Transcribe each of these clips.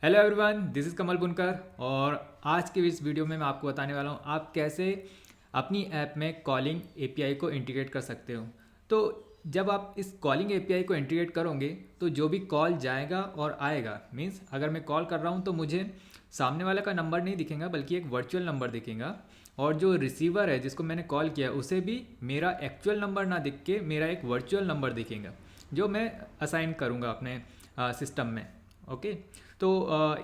Hello everyone, this is कमल बुनकर और आज के इस वीडियो में मैं आपको बताने वाला हूँ आप कैसे अपनी ऐप में कॉलिंग एपीआई को इंटीग्रेट कर सकते हो। तो जब आप इस कॉलिंग एपीआई को इंटीग्रेट करोगे तो जो भी कॉल जाएगा और आएगा, मीन्स अगर मैं कॉल कर रहा हूँ तो मुझे सामने वाला का नंबर नहीं दिखेगा बल्कि एक वर्चुअल नंबर दिखेगा। और जो रिसीवर है जिसको मैंने कॉल किया उसे भी मेरा एक्चुअल नंबर ना दिख के मेरा एक वर्चुअल नंबर दिखेगा जो मैं असाइन करूँगा अपने सिस्टम में। ओके। तो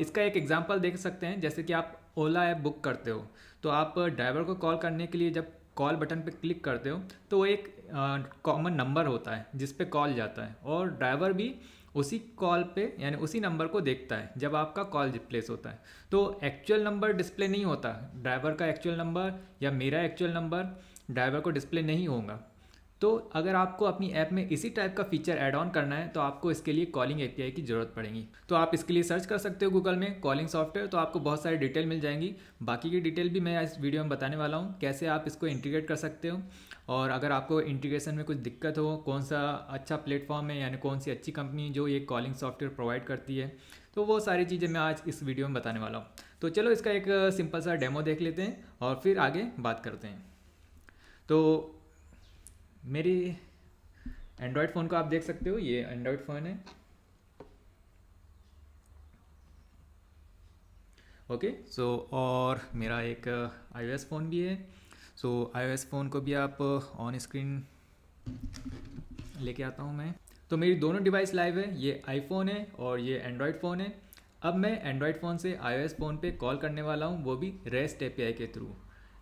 इसका एक एग्जांपल देख सकते हैं, जैसे कि आप ओला ऐप बुक करते हो तो आप ड्राइवर को कॉल करने के लिए जब कॉल बटन पे क्लिक करते हो तो वो एक कॉमन नंबर होता है जिस पे कॉल जाता है और ड्राइवर भी उसी कॉल पे यानी उसी नंबर को देखता है जब आपका कॉल प्लेस होता है। तो एक्चुअल नंबर डिस्प्ले नहीं होता, ड्राइवर का एक्चुअल नंबर या मेरा एक्चुअल नंबर ड्राइवर को डिस्प्ले नहीं होगा। तो अगर आपको अपनी ऐप में इसी टाइप का फीचर ऐड ऑन करना है तो आपको इसके लिए कॉलिंग एपीआई की ज़रूरत पड़ेगी। तो आप इसके लिए सर्च कर सकते हो गूगल में कॉलिंग सॉफ्टवेयर, तो आपको बहुत सारी डिटेल मिल जाएंगी। बाकी की डिटेल भी मैं इस वीडियो में बताने वाला हूँ कैसे आप इसको इंटीग्रेट कर सकते हो। और अगर आपको इंटीग्रेशन में कुछ दिक्कत हो, कौन सा अच्छा प्लेटफॉर्म है यानी कौन सी अच्छी कंपनी जो ये कॉलिंग सॉफ्टवेयर प्रोवाइड करती है, तो वो सारी चीज़ें मैं आज इस वीडियो में बताने वाला हूँ। तो चलो इसका एक सिंपल सा डेमो देख लेते हैं और फिर आगे बात करते हैं। तो मेरी एंड्रॉयड फ़ोन को आप देख सकते हो, ये एंड्रॉयड फ़ोन है। ओके। सो और मेरा एक iOS फ़ोन भी है। सो iOS फ़ोन को भी आप ऑन स्क्रीन लेके आता हूँ मैं। तो मेरी दोनों डिवाइस लाइव है, ये आईफोन है और ये एंड्रॉयड फ़ोन है। अब मैं एंड्रॉयड फ़ोन से iOS फ़ोन पे कॉल करने वाला हूँ, वो भी रेस्ट एपीआई के थ्रू।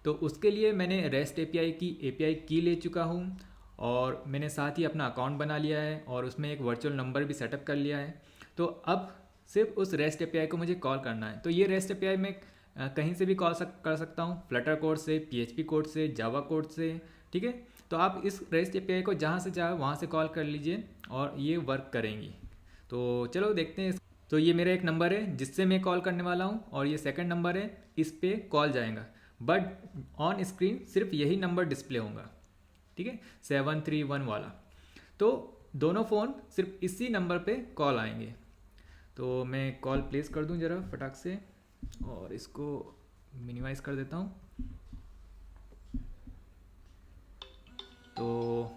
तो उसके लिए मैंने रेस्ट एपीआई की एपीआई की ले चुका हूँ और मैंने साथ ही अपना अकाउंट बना लिया है और उसमें एक वर्चुअल नंबर भी सेटअप कर लिया है। तो अब सिर्फ उस रेस्ट एपीआई को मुझे कॉल करना है। तो ये रेस्ट एपीआई में कहीं से भी कॉल कर सकता हूँ, फ्लटर कोड से, पीएचपी कोड से, जावा कोड से। ठीक है। तो आप इस रेस्ट एपीआई को जहाँ से चाहे वहाँ से कॉल कर लीजिए और ये वर्क करेंगी। तो चलो देखते हैं। तो ये मेरा एक नंबर है जिससे मैं कॉल करने वाला हूँ और ये सेकंड नंबर है, इस पे कॉल जाएगा बट ऑन स्क्रीन सिर्फ यही नंबर डिस्प्ले होगा। ठीक है, 731 वाला। तो दोनों फ़ोन सिर्फ इसी नंबर पे कॉल आएंगे। तो मैं कॉल प्लेस कर दूं ज़रा फटाक से और इसको मिनिमाइज़ कर देता हूं। तो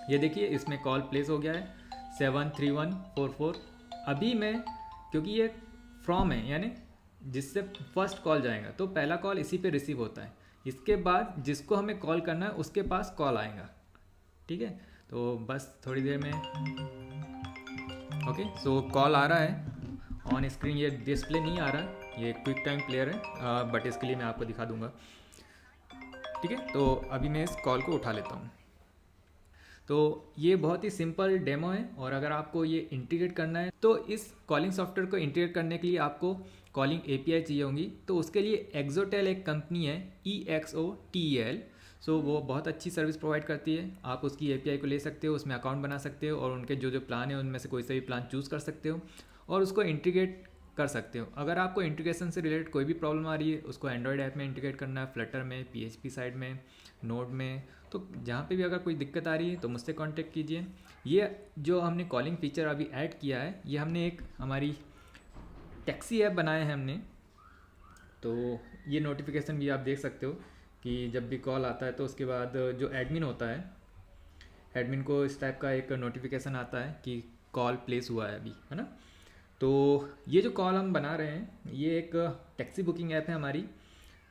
ये देखिए इसमें कॉल प्लेस हो गया है 73144। अभी मैं, क्योंकि ये फ्रॉम है यानी जिससे फर्स्ट कॉल जाएगा, तो पहला कॉल इसी पे रिसीव होता है। इसके बाद जिसको हमें कॉल करना है उसके पास कॉल आएगा। ठीक है। तो बस थोड़ी देर में ओके। सो कॉल आ रहा है ऑन स्क्रीन, ये डिस्प्ले नहीं आ रहा, ये क्विक टाइम प्लेयर है बट इसके लिए मैं आपको दिखा दूंगा। ठीक है। तो अभी मैं इस कॉल को उठा लेता हूँ। तो ये बहुत ही सिंपल डेमो है और अगर आपको ये इंटीग्रेट करना है तो इस कॉलिंग सॉफ्टवेयर को इंटीग्रेट करने के लिए आपको कॉलिंग एपीआई चाहिए होंगी। तो उसके लिए एक्सोटेल एक कंपनी है, EXOTEL। सो वो बहुत अच्छी सर्विस प्रोवाइड करती है। आप उसकी एपीआई को ले सकते हो, उसमें अकाउंट बना सकते हो और उनके जो जो प्लान है उनमें से कोई सा भी प्लान चूज़ कर सकते हो और उसको इंटीग्रेट कर सकते हो। अगर आपको इंटीग्रेशन से रिलेटेड कोई भी प्रॉब्लम आ रही है, उसको एंड्रॉयड ऐप में इंटीग्रेट करना है, फ्लटर में, पीएचपी साइड में, नोड में, तो जहाँ पे भी अगर कोई दिक्कत आ रही है तो मुझसे कांटेक्ट कीजिए। ये जो हमने कॉलिंग फीचर अभी ऐड किया है, ये हमने एक हमारी टैक्सी ऐप बनाया है हमने। तो ये नोटिफिकेशन भी आप देख सकते हो कि जब भी कॉल आता है तो उसके बाद जो एडमिन होता है, एडमिन को इस टाइप का एक नोटिफिकेशन आता है कि कॉल प्लेस हुआ है अभी, है ना। तो ये जो कॉल हम बना रहे हैं ये एक टैक्सी बुकिंग ऐप है हमारी।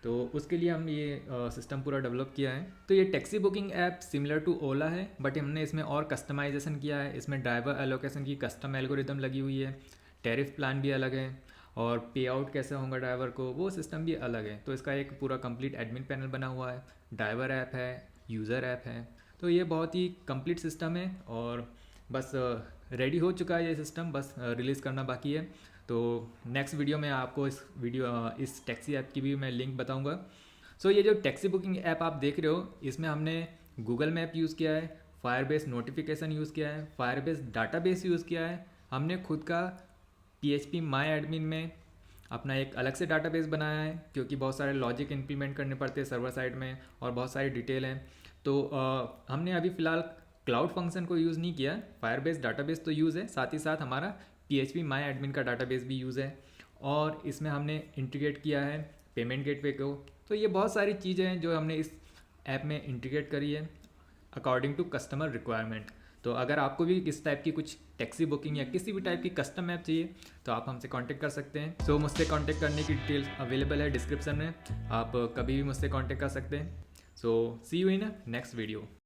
तो उसके लिए हम ये सिस्टम पूरा डेवलप किया है। तो ये taxi booking app similar to Ola है बट हमने इसमें और कस्टमाइजेशन किया है। इसमें ड्राइवर एलोकेशन की कस्टम एल्गोरिदम लगी हुई है, टैरिफ प्लान भी अलग है और पे आउट कैसे होगा ड्राइवर को वो सिस्टम भी अलग है। तो इसका एक पूरा कंप्लीट एडमिन पैनल बना हुआ है, ड्राइवर ऐप है, यूज़र ऐप है। तो ये बहुत ही कंप्लीट सिस्टम है और बस रेडी हो चुका है ये सिस्टम, बस रिलीज़ करना बाकी है। तो नेक्स्ट वीडियो में आपको इस टैक्सी ऐप की भी मैं लिंक बताऊंगा। सो ये जो टैक्सी बुकिंग ऐप आप देख रहे हो इसमें हमने गूगल मैप यूज़ किया है, फायरबेस नोटिफिकेशन यूज़ किया है, फायरबेस डाटाबेस यूज़ किया है। हमने खुद का PHP माई एडमिन में अपना एक अलग से डाटाबेस बनाया है क्योंकि बहुत सारे लॉजिक इम्प्लीमेंट करने पड़ते हैं सर्वर साइड में और बहुत सारी डिटेल हैं। तो हमने अभी फ़िलहाल क्लाउड फंक्शन को यूज़ नहीं किया, फायरबेस डाटाबेस तो यूज़ है, साथ ही साथ हमारा PHP माई एडमिन का डाटाबेस भी यूज़ है, और इसमें हमने इंटीग्रेट किया है पेमेंट गेटवे को। तो ये बहुत सारी चीज़ें हैं जो हमने इस ऐप में इंटीग्रेट करी है अकॉर्डिंग टू कस्टमर रिक्वायरमेंट। तो अगर आपको भी इस टाइप की कुछ टैक्सी बुकिंग या किसी भी टाइप की कस्टम ऐप चाहिए तो आप हमसे कांटेक्ट कर सकते हैं। सो मुझसे कांटेक्ट करने की डिटेल्स अवेलेबल है डिस्क्रिप्शन में, आप कभी भी मुझसे कांटेक्ट कर सकते हैं। सो सी यू इन नेक्स्ट वीडियो।